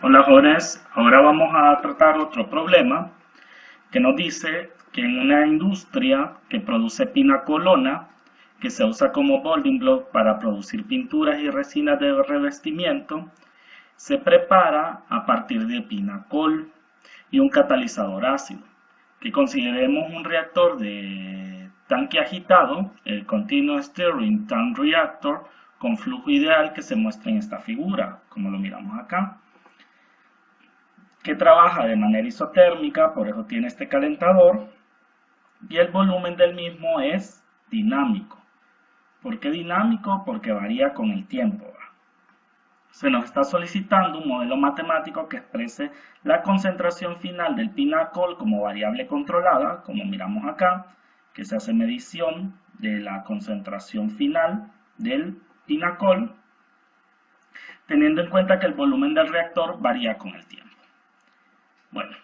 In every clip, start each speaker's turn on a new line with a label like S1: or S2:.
S1: Hola jóvenes, ahora vamos a tratar otro problema que nos dice que en una industria que produce pinacolona, que se usa como building block para producir pinturas y resinas de revestimiento, se prepara a partir de pinacol y un catalizador ácido, que consideremos un reactor de tanque agitado, el Continuous Stirring Tank Reactor, con flujo ideal que se muestra en esta figura, como lo miramos acá, que trabaja de manera isotérmica, por eso tiene este calentador, y el volumen del mismo es dinámico. ¿Por qué dinámico? Porque varía con el tiempo. Se nos está solicitando un modelo matemático que exprese la concentración final del pinacol como variable controlada, como miramos acá, que se hace medición de la concentración final del pinacol, teniendo en cuenta que el volumen del reactor varía con el tiempo. Bueno,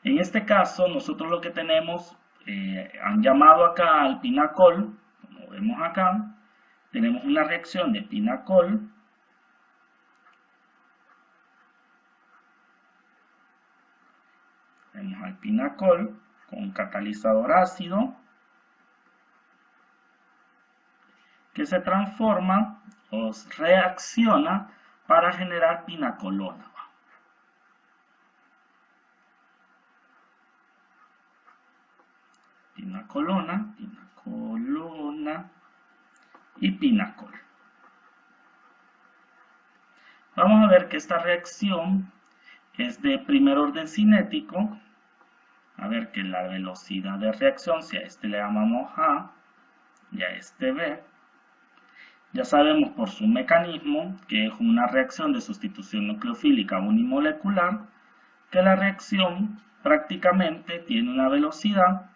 S1: en este caso nosotros lo que tenemos, han llamado acá al pinacol, como vemos acá, tenemos una reacción de pinacol tenemos al pinacol con catalizador ácido que se transforma o reacciona para generar pinacolona. Pinacolona y pinacol. Vamos a ver que esta reacción es de primer orden cinético. A ver que la velocidad de reacción, si a este le llamamos A y a este B, ya sabemos por su mecanismo, que es una reacción de sustitución nucleofílica unimolecular, que la reacción prácticamente tiene una velocidad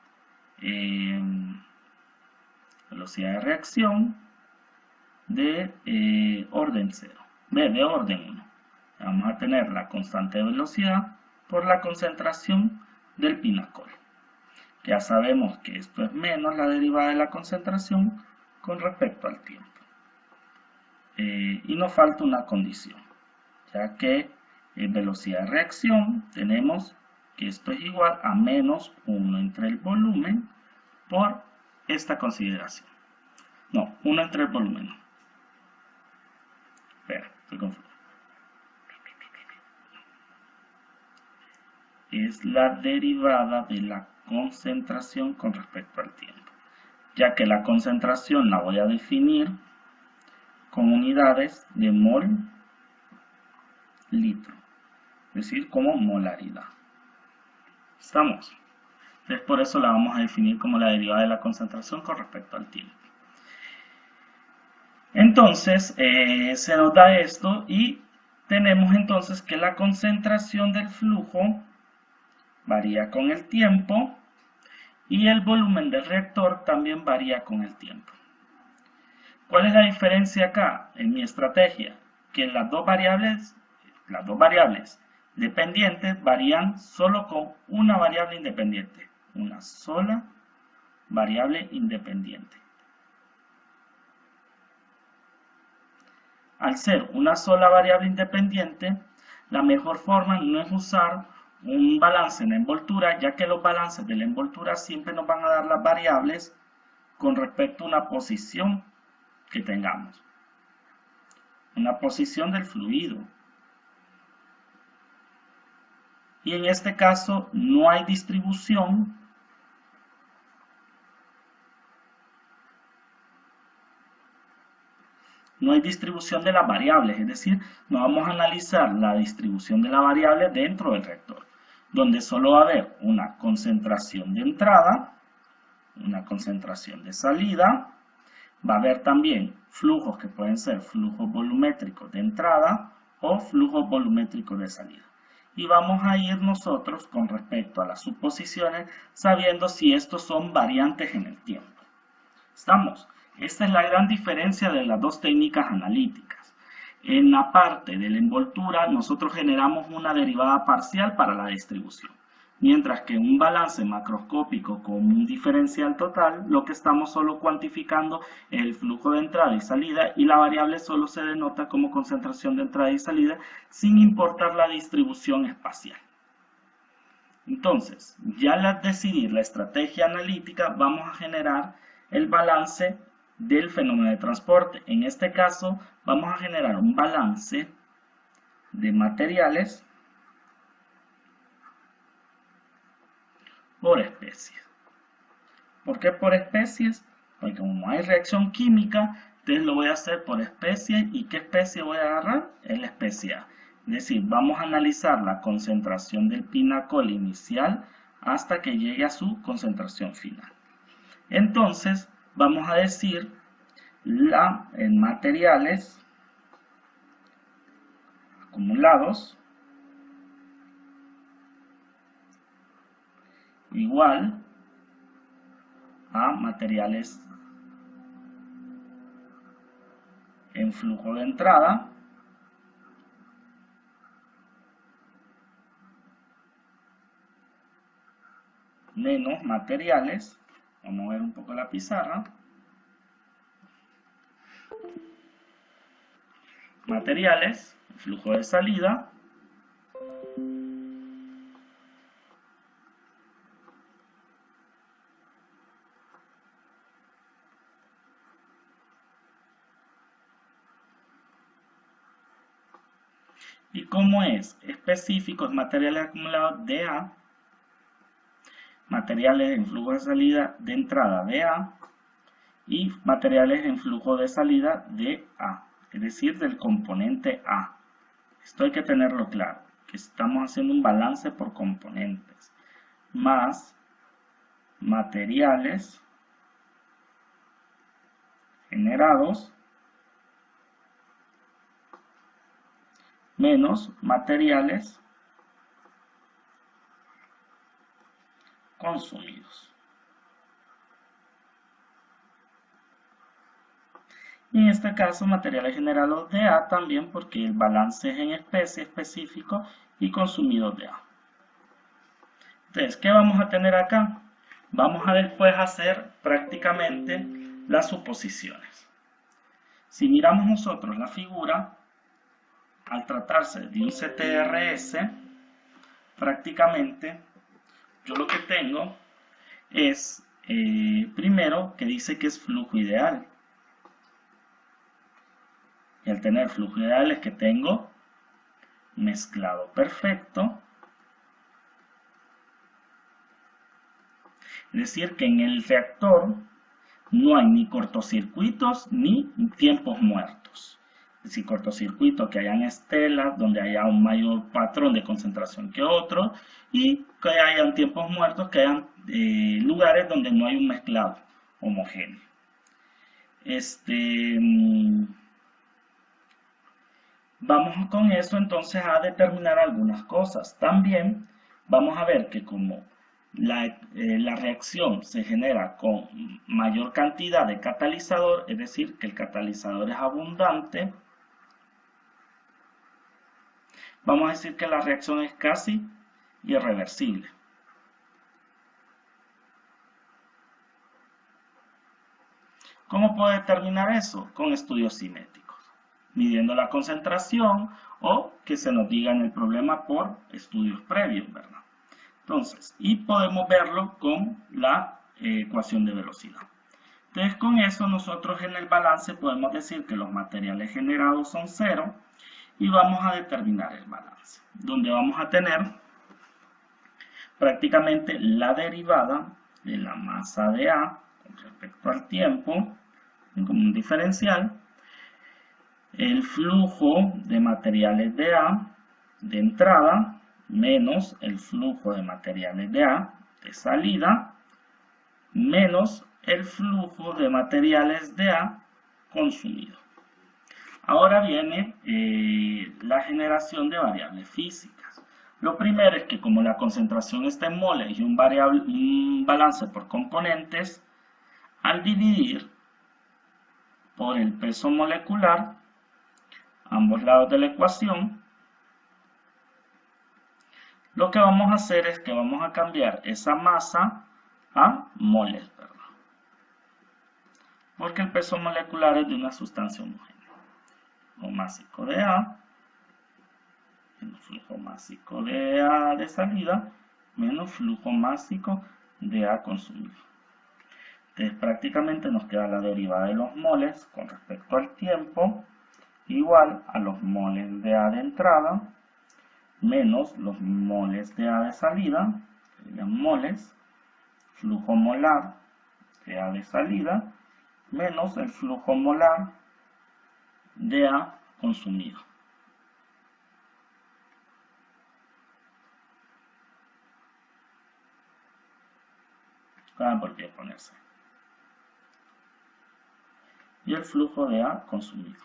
S1: de reacción de orden 0, de orden 1. Vamos a tener la constante de velocidad por la concentración del pinacol. Ya sabemos que esto es menos la derivada de la concentración con respecto al tiempo. Y nos falta una condición, ya que en velocidad de reacción tenemos que esto es igual a menos 1 entre el volumen por esta consideración. No, 1 entre el volumen. Espera, estoy confuso. Es la derivada de la concentración con respecto al tiempo, ya que la concentración la voy a definir con unidades de mol litro, es decir, como molaridad. ¿Estamos? Entonces por eso la vamos a definir como la derivada de la concentración con respecto al tiempo. Entonces se nos da esto y tenemos entonces que la concentración del flujo varía con el tiempo y el volumen del reactor también varía con el tiempo. ¿Cuál es la diferencia acá en mi estrategia? Que las dos variables dependientes varían solo con una variable independiente. Una sola variable independiente. Al ser una sola variable independiente, la mejor forma no es usar un balance en la envoltura, ya que los balances de la envoltura siempre nos van a dar las variables con respecto a una posición que tengamos. Una posición del fluido. Y en este caso no hay distribución de las variables, es decir, no vamos a analizar la distribución de la variable dentro del reactor, donde solo va a haber una concentración de entrada, una concentración de salida, va a haber también flujos que pueden ser flujos volumétricos de entrada o flujos volumétricos de salida. Y vamos a ir nosotros con respecto a las suposiciones sabiendo si estos son variantes en el tiempo. ¿Estamos? Esta es la gran diferencia de las dos técnicas analíticas. En la parte de la envoltura nosotros generamos una derivada parcial para la distribución. Mientras que un balance macroscópico con un diferencial total, lo que estamos solo cuantificando es el flujo de entrada y salida y la variable solo se denota como concentración de entrada y salida sin importar la distribución espacial. Entonces, ya al decidir la estrategia analítica, vamos a generar el balance del fenómeno de transporte. En este caso, vamos a generar un balance de materiales por especies. ¿Por qué por especies? Porque como hay reacción química, entonces lo voy a hacer por especie. ¿Y qué especie voy a agarrar? Es la especie A. Es decir, vamos a analizar la concentración del pinacol inicial hasta que llegue a su concentración final. Entonces, vamos a decir en materiales acumulados igual a materiales en flujo de entrada menos materiales, vamos a ver un poco la pizarra, materiales, flujo de salida, y como es específico, materiales acumulados de A, materiales en flujo de salida de entrada de A y materiales en flujo de salida de A, es decir, del componente A. Esto hay que tenerlo claro, que estamos haciendo un balance por componentes, más materiales generados menos materiales consumidos. Y en este caso materiales generados de A también porque el balance es en especie específico y consumidos de A. Entonces, ¿qué vamos a tener acá? Vamos a después hacer prácticamente las suposiciones. Si miramos nosotros la figura, al tratarse de un CTRS, prácticamente yo lo que tengo es, primero, que dice que es flujo ideal. Y al tener flujo ideal es que tengo mezclado perfecto. Es decir, que en el reactor no hay ni cortocircuitos ni tiempos muertos. Es decir, cortocircuitos que hayan estelas donde haya un mayor patrón de concentración que otro y que hayan tiempos muertos, que hayan lugares donde no hay un mezclado homogéneo. Vamos con eso entonces a determinar algunas cosas. También vamos a ver que como la reacción se genera con mayor cantidad de catalizador, es decir, que el catalizador es abundante, vamos a decir que la reacción es casi irreversible. ¿Cómo puedo determinar eso? Con estudios cinéticos, midiendo la concentración o que se nos diga en el problema por estudios previos, ¿verdad? Entonces, y podemos verlo con la ecuación de velocidad. Entonces, con eso nosotros en el balance podemos decir que los materiales generados son 0 y vamos a determinar el balance, donde vamos a tener prácticamente la derivada de la masa de A con respecto al tiempo, como un diferencial, el flujo de materiales de A de entrada, menos el flujo de materiales de A de salida, menos el flujo de materiales de A consumido. Ahora viene la generación de variables físicas. Lo primero es que como la concentración está en moles y un balance por componentes, al dividir por el peso molecular, ambos lados de la ecuación, Lo que vamos a hacer es que vamos a cambiar esa masa a moles, ¿verdad? Porque el peso molecular es de una sustancia homogénea. Flujo másico de A, menos flujo másico de A de salida, menos flujo másico de A consumido. Entonces prácticamente nos queda la derivada de los moles con respecto al tiempo, igual a los moles de A de entrada, menos los moles de A de salida, serían moles, flujo molar de A de salida, menos el flujo molar de A consumido. ¿Por qué ponerse? Y el flujo de A consumido.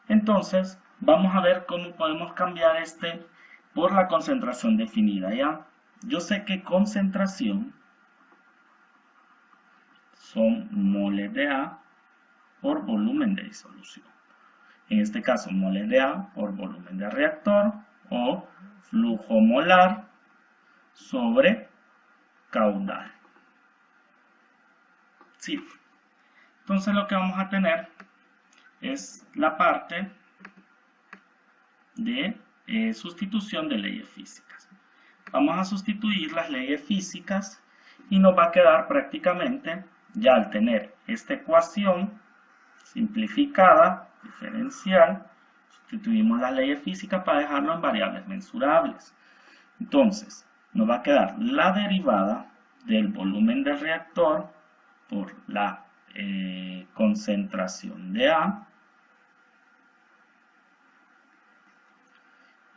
S1: Entonces, vamos a ver cómo podemos cambiar este por la concentración definida, ¿ya? Yo sé que concentración son moles de A por volumen de disolución. En este caso, moles de A por volumen de reactor o flujo molar sobre caudal. Sí. Entonces lo que vamos a tener es la parte de sustitución de leyes físicas. Vamos a sustituir las leyes físicas y nos va a quedar prácticamente, ya al tener esta ecuación simplificada, diferencial, sustituimos las leyes físicas para dejarlo en variables mensurables. Entonces, nos va a quedar la derivada del volumen del reactor por la concentración de A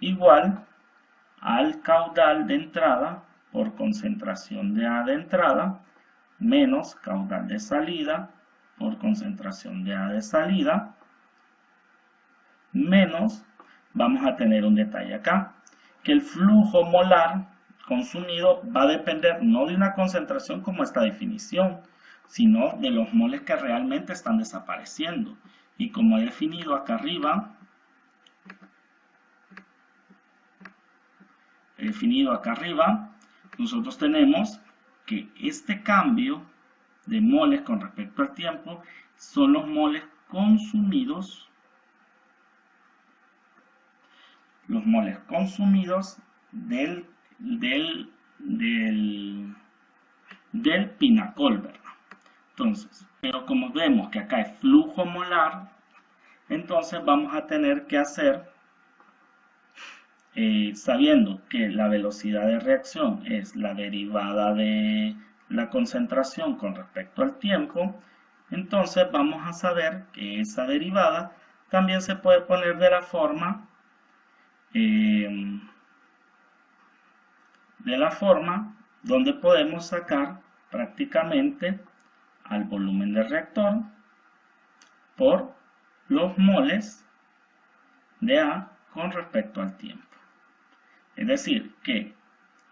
S1: igual al caudal de entrada por concentración de A de entrada menos caudal de salida por concentración de A de salida menos, vamos a tener un detalle acá, que el flujo molar consumido va a depender no de una concentración como esta definición, sino de los moles que realmente están desapareciendo. Y como he definido acá arriba, nosotros tenemos que este cambio de moles con respecto al tiempo son los moles consumidos, del pinacol, ¿verdad? Entonces, pero como vemos que acá es flujo molar, entonces vamos a tener que hacer, sabiendo que la velocidad de reacción es la derivada de la concentración con respecto al tiempo, entonces vamos a saber que esa derivada también se puede poner de la forma donde podemos sacar prácticamente al volumen del reactor por los moles de A con respecto al tiempo. Es decir, que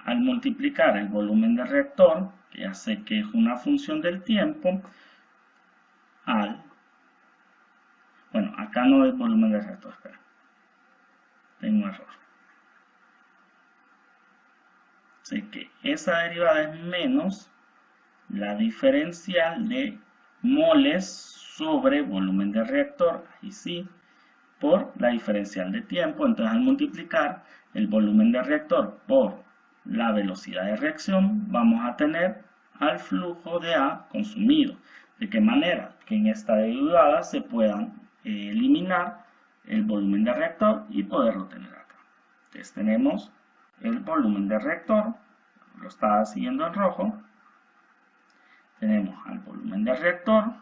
S1: al multiplicar el volumen del reactor, que ya sé que es una función del tiempo, bueno, acá no es volumen del reactor, espera, tengo un error. Sé que esa derivada es menos la diferencial de moles sobre volumen de reactor, ahí sí, por la diferencial de tiempo. Entonces al multiplicar el volumen de reactor por la velocidad de reacción, vamos a tener al flujo de A consumido. ¿De qué manera? Que en esta derivada se puedan eliminar el volumen de reactor y poderlo tener acá. Entonces tenemos el volumen de reactor, lo estaba siguiendo en rojo, tenemos al volumen de reactor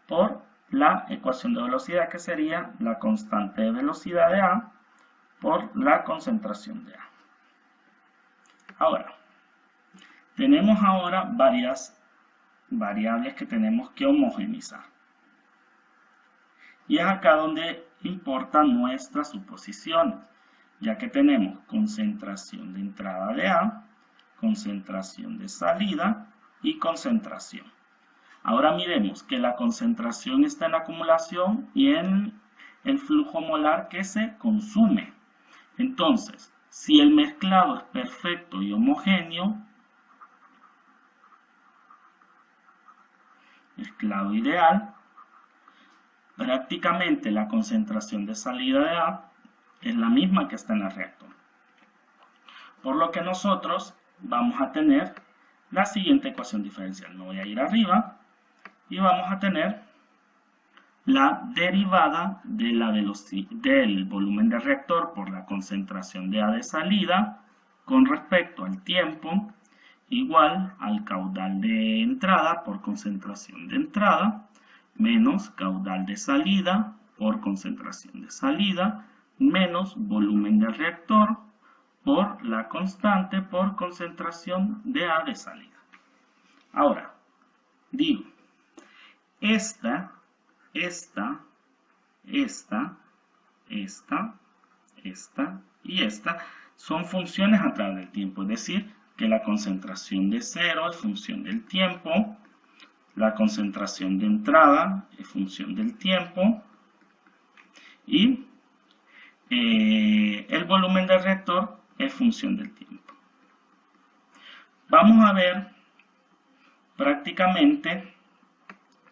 S1: por la ecuación de velocidad, que sería la constante de velocidad de A por la concentración de A. Ahora, tenemos varias variables que tenemos que homogeneizar. Y es acá donde importan nuestras suposiciones, ya que tenemos concentración de entrada de A, concentración de salida y concentración. Ahora miremos que la concentración está en acumulación y en el flujo molar que se consume. Entonces, si el mezclado es perfecto y homogéneo, mezclado ideal, prácticamente la concentración de salida de A es la misma que está en el reactor. Por lo que nosotros vamos a tener la siguiente ecuación diferencial. Me voy a ir arriba y vamos a tener la derivada de del volumen del reactor por la concentración de A de salida con respecto al tiempo igual al caudal de entrada por concentración de entrada menos caudal de salida por concentración de salida menos volumen del reactor por la constante por concentración de A de salida. Ahora, digo, esta y esta son funciones a través del tiempo, es decir, que la concentración de cero es función del tiempo, la concentración de entrada es función del tiempo y el volumen del reactor es función del tiempo. Vamos a ver prácticamente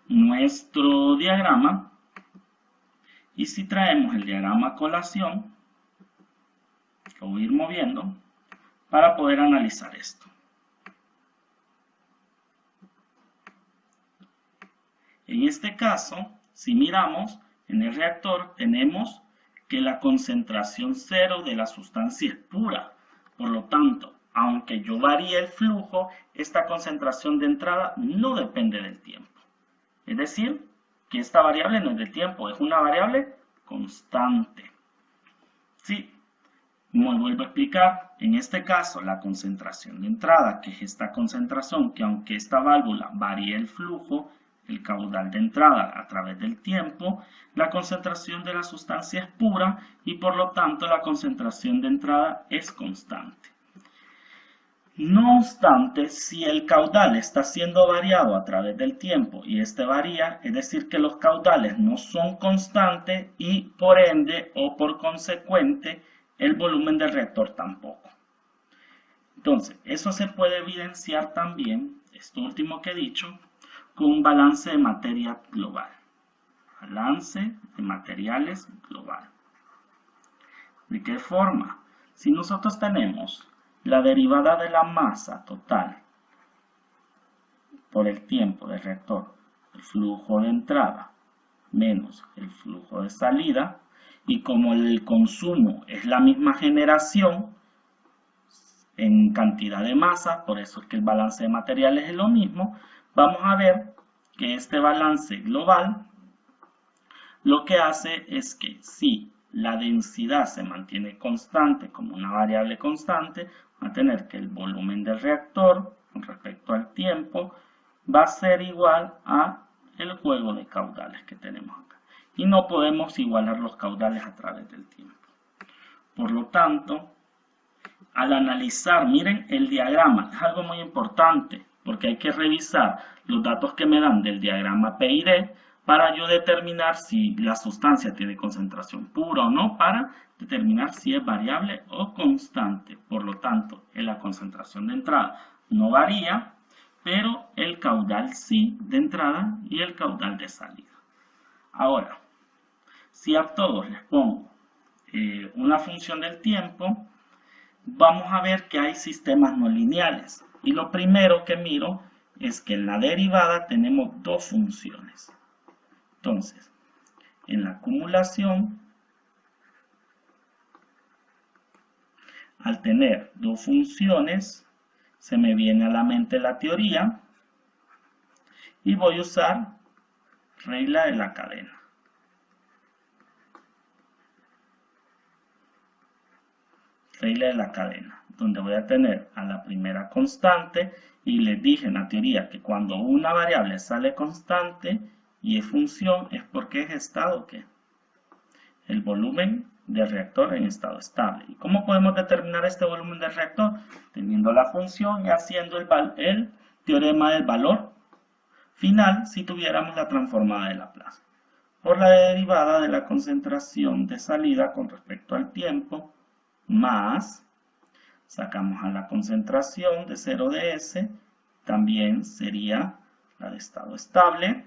S1: nuestro diagrama y si traemos el diagrama a colación, lo voy a ir moviendo para poder analizar esto. En este caso, si miramos, en el reactor tenemos que la concentración cero de la sustancia es pura. Por lo tanto, aunque yo varíe el flujo, esta concentración de entrada no depende del tiempo. Es decir, que esta variable no es del tiempo, es una variable constante. Sí, como vuelvo a explicar, en este caso la concentración de entrada, que es esta concentración, que aunque esta válvula varíe el flujo, el caudal de entrada a través del tiempo, la concentración de la sustancia es pura y por lo tanto la concentración de entrada es constante. No obstante, si el caudal está siendo variado a través del tiempo y este varía, es decir que los caudales no son constantes y por ende o por consecuente el volumen del reactor tampoco. Entonces, eso se puede evidenciar también, esto último que he dicho, con un balance de materia global. Balance de materiales global. ¿De qué forma? Si nosotros tenemos la derivada de la masa total por el tiempo del reactor, el flujo de entrada menos el flujo de salida, y como el consumo es la misma generación en cantidad de masa, por eso es que el balance de materiales es lo mismo, vamos a ver que este balance global lo que hace es que si la densidad se mantiene constante como una variable constante, va a tener que el volumen del reactor con respecto al tiempo va a ser igual a el juego de caudales que tenemos acá. Y no podemos igualar los caudales a través del tiempo. Por lo tanto, al analizar, miren el diagrama, es algo muy importante porque hay que revisar los datos que me dan del diagrama P y D para yo determinar si la sustancia tiene concentración pura o no, para determinar si es variable o constante. Por lo tanto, en la concentración de entrada no varía, pero el caudal sí de entrada y el caudal de salida. Ahora, si a todos les pongo una función del tiempo, vamos a ver que hay sistemas no lineales. Y lo primero que miro es que en la derivada tenemos dos funciones. Entonces, en la acumulación, al tener dos funciones, se me viene a la mente la teoría y voy a usar regla de la cadena. Regla de la cadena, donde voy a tener a la primera constante y les dije en la teoría que cuando una variable sale constante y es función es porque es estado ¿qué? El volumen del reactor en estado estable. ¿Y cómo podemos determinar este volumen del reactor? Teniendo la función y haciendo el teorema del valor final si tuviéramos la transformada de Laplace. por la derivada de la concentración de salida con respecto al tiempo, más, sacamos a la concentración de 0 de S, también sería la de estado estable,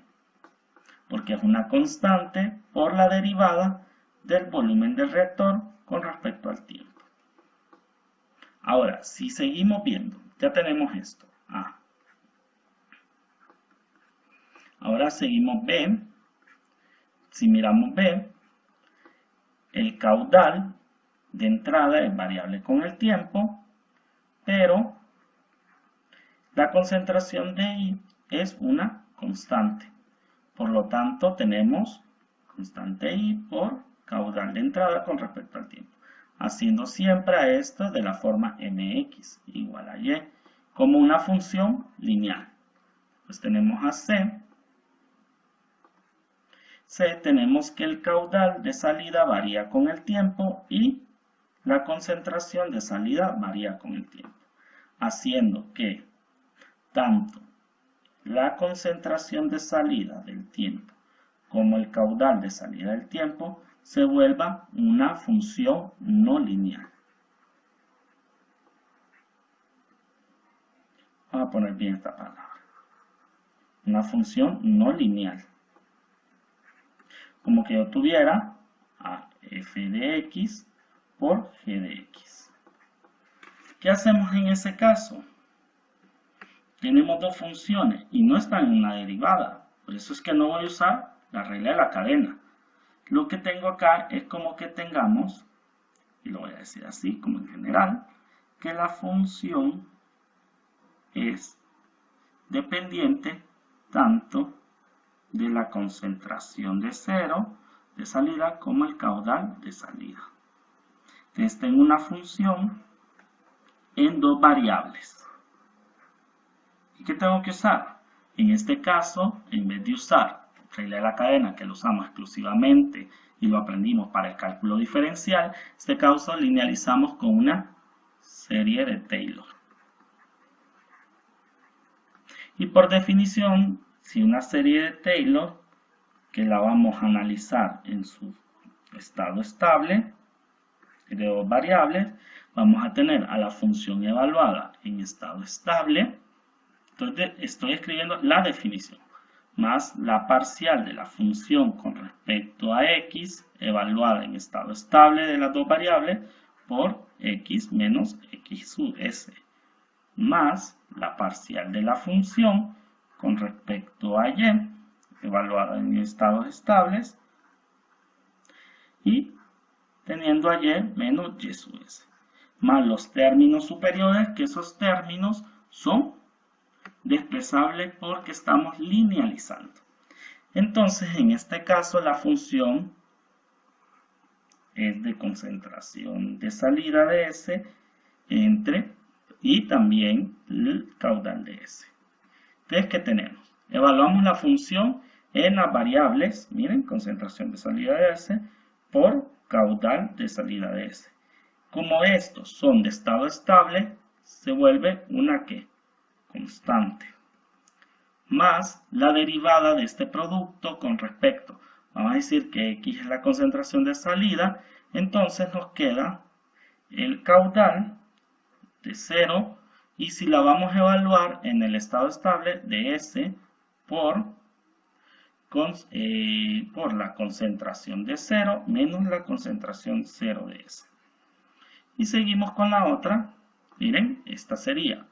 S1: porque es una constante por la derivada del volumen del reactor con respecto al tiempo. Ahora, si seguimos viendo, ya tenemos esto, A. Ahora seguimos B. Si miramos B, el caudal de entrada es variable con el tiempo, pero la concentración de I es una constante. Por lo tanto, tenemos constante I por caudal de entrada con respecto al tiempo, haciendo siempre a esto de la forma mx igual a y, como una función lineal. Pues tenemos a C. Tenemos que el caudal de salida varía con el tiempo y la concentración de salida varía con el tiempo, haciendo que tanto la concentración de salida del tiempo como el caudal de salida del tiempo se vuelva una función no lineal. Vamos a poner bien esta palabra. Una función no lineal. Como que yo tuviera a f de x por g de x. ¿Qué hacemos en ese caso? Tenemos dos funciones y no están en una derivada. Por eso es que no voy a usar la regla de la cadena. Lo que tengo acá es como que tengamos, y lo voy a decir así como en general, que la función es dependiente tanto de la concentración de 0 de salida como el caudal de salida. Entonces tengo una función en dos variables. ¿Y qué tengo que usar? En este caso, en vez de usar regla de la cadena, que lo usamos exclusivamente y lo aprendimos para el cálculo diferencial, en este caso linealizamos con una serie de Taylor. Y por definición, si una serie de Taylor, que la vamos a analizar en su estado estable, de dos variables, vamos a tener a la función evaluada en estado estable. Entonces estoy escribiendo la definición, más la parcial de la función con respecto a x, evaluada en estado estable de las dos variables, por x menos x sub s, más la parcial de la función con respecto a y, evaluada en estados estables, y teniendo a y menos y sub s, más los términos superiores, que esos términos son desplazables porque estamos linealizando. Entonces, en este caso, la función es de concentración de salida de S y también el caudal de S. Entonces, ¿qué tenemos? Evaluamos la función en las variables, miren, concentración de salida de S por caudal de salida de S. Como estos son de estado estable, se vuelve una ¿qué? Constante, más la derivada de este producto con respecto, vamos a decir que x es la concentración de salida, entonces nos queda el caudal de 0, y si la vamos a evaluar en el estado estable, de S por la concentración de 0 menos la concentración 0 de S. Y seguimos con la otra, miren, esta sería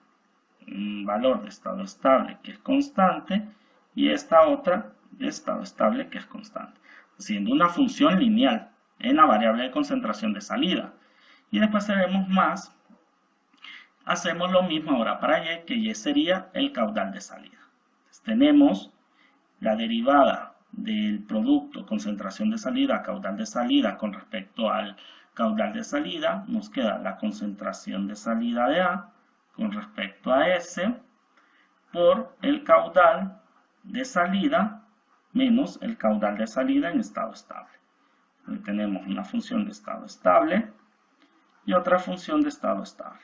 S1: un valor de estado estable que es constante y esta otra de estado estable que es constante, siendo una función lineal en la variable de concentración de salida. Y después tenemos más, hacemos lo mismo ahora para y, que y sería el caudal de salida. Entonces, tenemos la derivada del producto concentración de salida, caudal de salida con respecto al caudal de salida, nos queda la concentración de salida de A con respecto a S por el caudal de salida menos el caudal de salida en estado estable. Ahí tenemos una función de estado estable y otra función de estado estable.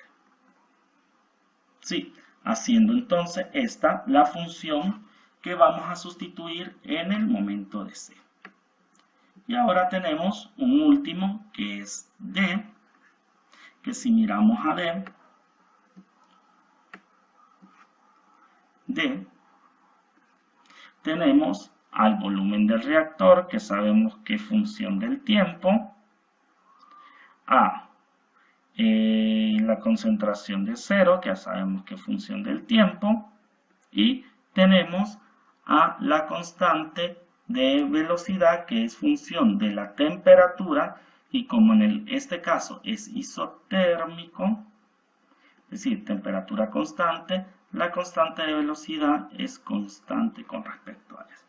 S1: Sí, haciendo entonces esta la función que vamos a sustituir en el momento de C. Y ahora tenemos un último que es D, que si miramos a D, tenemos al volumen del reactor, que sabemos que es función del tiempo, a la concentración de cero, que ya sabemos que es función del tiempo, y tenemos a la constante de velocidad, que es función de la temperatura, y como en este caso es isotérmico, es decir, temperatura constante, la constante de velocidad es constante con respecto a eso.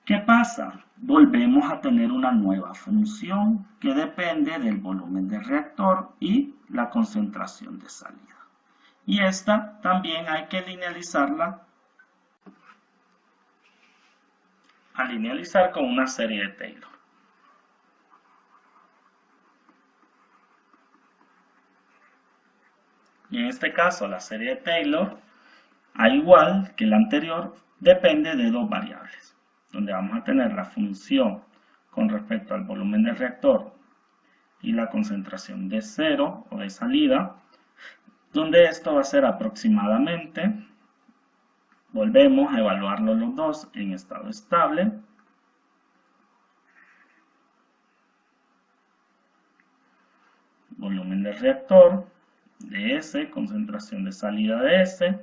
S1: ¿Qué pasa? Volvemos a tener una nueva función que depende del volumen del reactor y la concentración de salida. Y esta también hay que linealizarla, con una serie de Taylor. Y en este caso la serie de Taylor, al igual que la anterior, depende de dos variables, donde vamos a tener la función con respecto al volumen del reactor y la concentración de cero o de salida, donde esto va a ser aproximadamente, volvemos a evaluarlos los dos en estado estable, volumen del reactor de S, concentración de salida de S,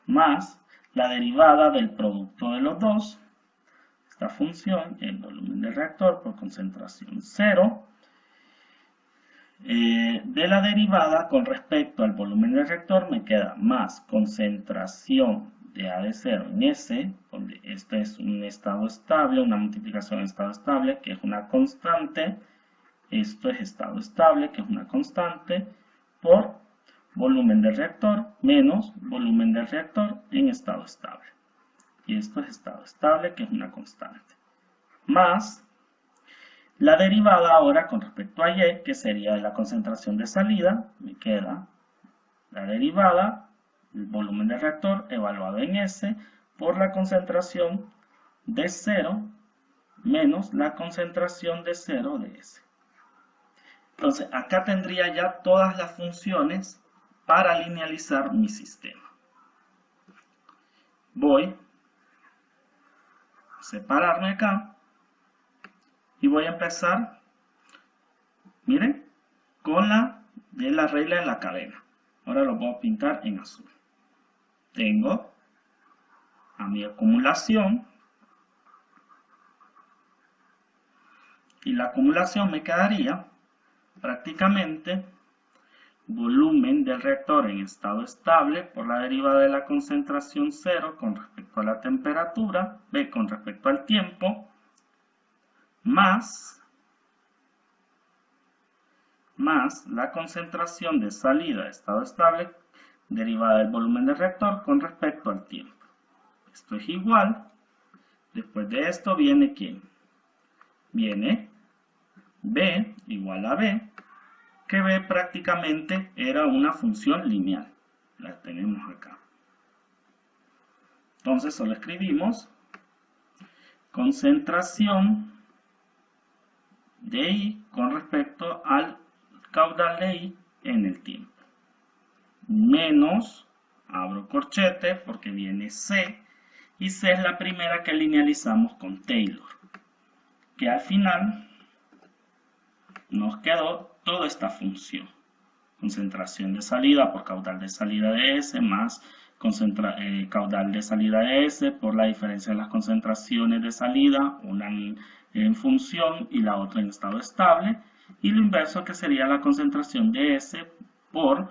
S1: más la derivada del producto de los dos, esta función, el volumen del reactor por concentración 0, de la derivada con respecto al volumen del reactor me queda más concentración de A de 0 en S, donde este es un estado estable, una multiplicación en estado estable, que es una constante, esto es estado estable, que es una constante, por volumen del reactor menos volumen del reactor en estado estable. Y esto es estado estable, que es una constante. Más la derivada ahora con respecto a Y, que sería de la concentración de salida, me queda la derivada, el volumen del reactor evaluado en S, por la concentración de 0 menos la concentración de 0 de S. Entonces, acá tendría ya todas las funciones para linealizar mi sistema. Voy a separarme acá y voy a empezar, miren, con la de la regla de la cadena. Ahora lo voy a pintar en azul. Tengo a mi acumulación y la acumulación me quedaría prácticamente volumen del reactor en estado estable por la derivada de la concentración 0 con respecto a la temperatura, B con respecto al tiempo, más la concentración de salida de estado estable derivada del volumen del reactor con respecto al tiempo. Esto es igual, después de esto viene ¿quién? Viene B igual a B, que B prácticamente era una función lineal. La tenemos acá. Entonces solo escribimos concentración de I con respecto al caudal de I en el tiempo. Menos, abro corchete porque viene C, y C es la primera que linealizamos con Taylor, que al final nos quedó toda esta función. Concentración de salida por caudal de salida de S más caudal de salida de S por la diferencia de las concentraciones de salida, una en función y la otra en estado estable, y lo inverso que sería la concentración de S por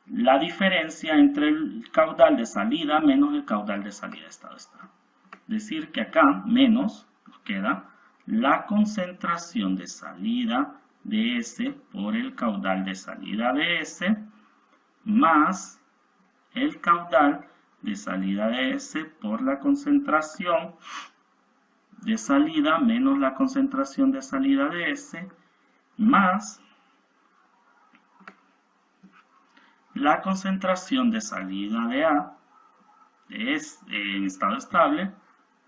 S1: la diferencia entre el caudal de salida menos el caudal de salida de estado estable. Es decir que acá menos nos queda la concentración de salida de S por el caudal de salida de S más el caudal de salida de S por la concentración de salida menos la concentración de salida de S más la concentración de salida de A en estado estable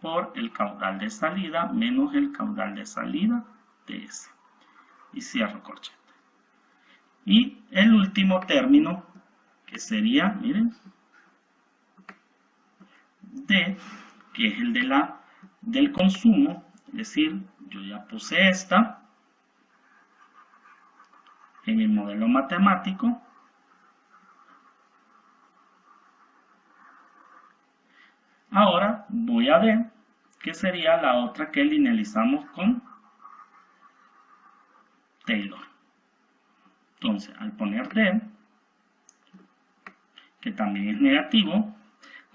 S1: por el caudal de salida menos el caudal de salida de S. Y cierro corchete. Y el último término, que sería, miren, D, que es el del consumo, es decir, yo ya puse esta en el modelo matemático. Ahora voy a ver qué sería la otra que linealizamos con Taylor. Entonces, al poner D, que también es negativo,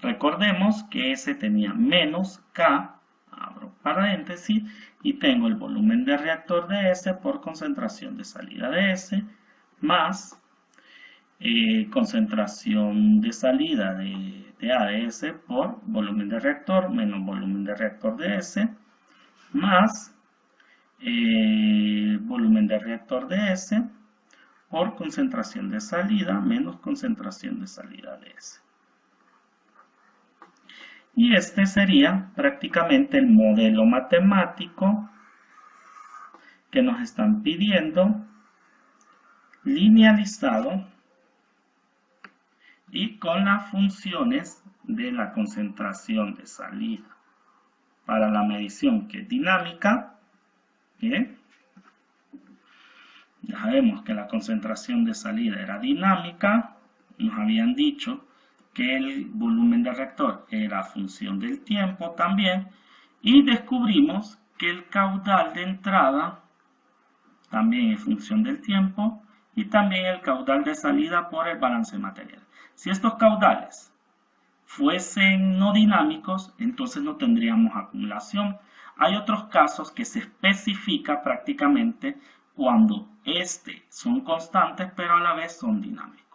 S1: recordemos que S tenía menos K, abro paréntesis, y tengo el volumen de reactor de S por concentración de salida de S, más concentración de salida de A de S por volumen de reactor menos volumen de reactor de S, más volumen de reactor de S por concentración de salida menos concentración de salida de S. Y este sería prácticamente el modelo matemático que nos están pidiendo, linealizado y con las funciones de la concentración de salida. Para la medición que es dinámica, miren, ya sabemos que la concentración de salida era dinámica, nos habían dicho que el volumen de reactor era función del tiempo también, y descubrimos que el caudal de entrada también es función del tiempo y también el caudal de salida por el balance material. Si estos caudales fuesen no dinámicos, entonces no tendríamos acumulación. Hay otros casos que se especifica prácticamente cuando son constantes pero a la vez son dinámicos.